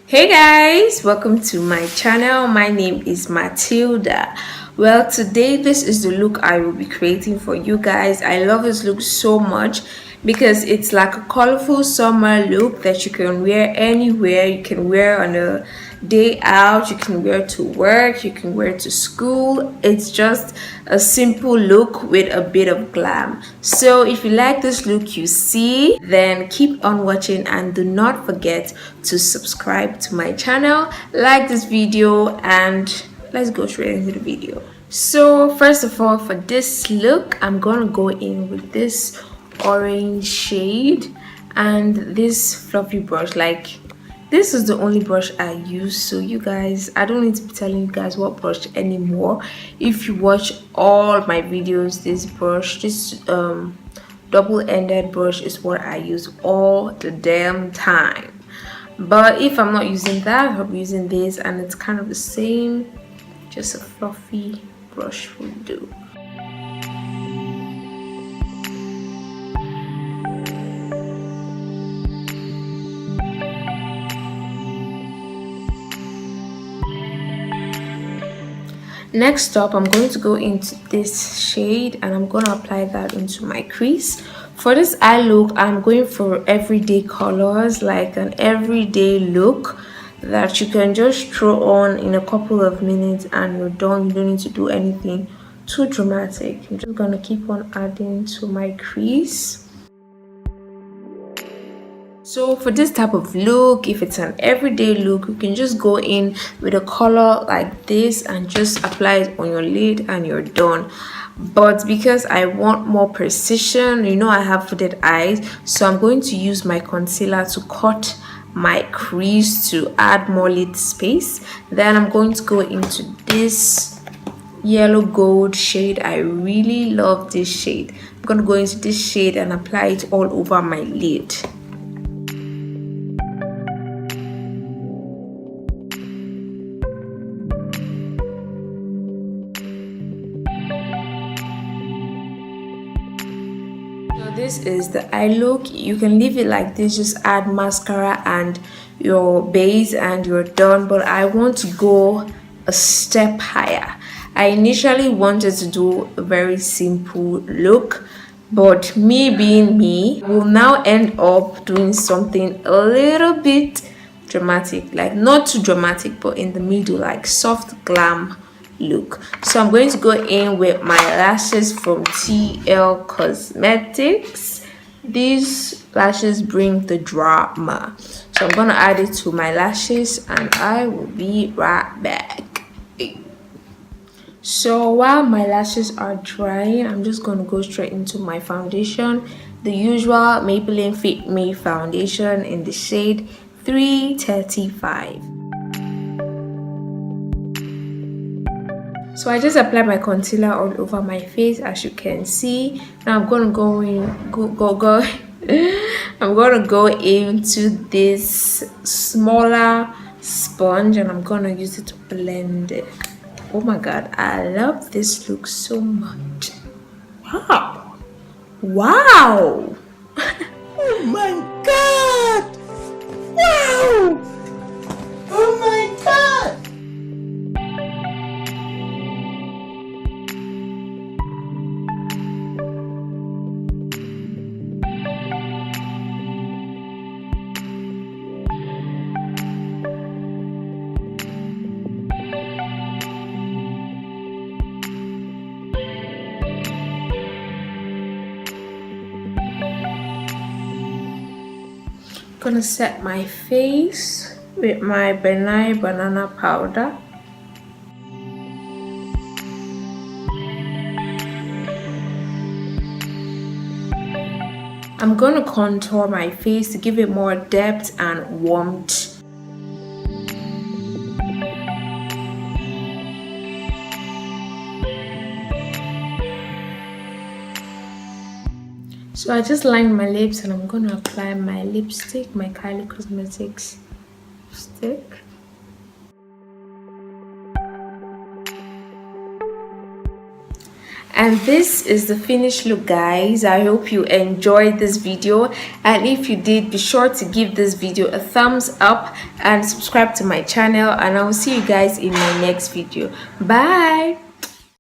Hey guys, welcome to my channel. My name is Matilda. Well, today this is the look I will be creating for you guys. I love this look so much because it's like a colorful summer look that you can wear anywhere. You can wear on a day out, you can wear to work, you can wear to school. It's just a simple look with a bit of glam. So if you like this look you see, then keep on watching and do not forget to subscribe to my channel, like this video, and let's go straight into the video. So first of all, for this look I'm gonna go in with this orange shade and this fluffy brush. Like, this is the only brush I use, so you guys, I don't need to be telling you guys what brush anymore. If you watch all my videos, this double-ended brush is what I use all the damn time. But if I'm not using that, I'll be using this, and it's kind of the same, just a fluffy brush will do. Next up, I'm going to go into this shade and I'm going to apply that into my crease. For this eye look, I'm going for everyday colors, like an everyday look that you can just throw on in a couple of minutes and you're done. You don't need to do anything too dramatic. I'm just going to keep on adding to my crease. So for this type of look, if it's an everyday look, you can just go in with a color like this and just apply it on your lid and you're done. But because I want more precision, you know I have hooded eyes, so I'm going to use my concealer to cut my crease to add more lid space. Then I'm going to go into this yellow gold shade. I really love this shade. I'm going to go into this shade and apply it all over my lid. This is the eye look. You can leave it like this, just add mascara and your base and you're done. But I want to go a step higher. I initially wanted to do a very simple look, but me being me will now end up doing something a little bit dramatic, like not too dramatic but in the middle, like soft glam look. So I'm going to go in with my lashes from TL Cosmetics. These lashes bring the drama, so I'm gonna add it to my lashes and I will be right back. So while my lashes are drying, I'm just gonna go straight into my foundation, the usual Maybelline Fit Me foundation in the shade 335. So I just applied my concealer all over my face, as you can see. Now I'm gonna go I'm gonna go into this smaller sponge and I'm gonna use it to blend it. Oh my god, I love this look so much. Wow, wow. Oh my god, wow, oh my god. Gonna set my face with my benign banana powder. I'm gonna contour my face to give it more depth and warmth. So I just lined my lips and I'm gonna apply my lipstick, my Kylie Cosmetics stick. And this is the finished look, guys. I hope you enjoyed this video, and if you did, be sure to give this video a thumbs up and subscribe to my channel, and I will see you guys in my next video. Bye.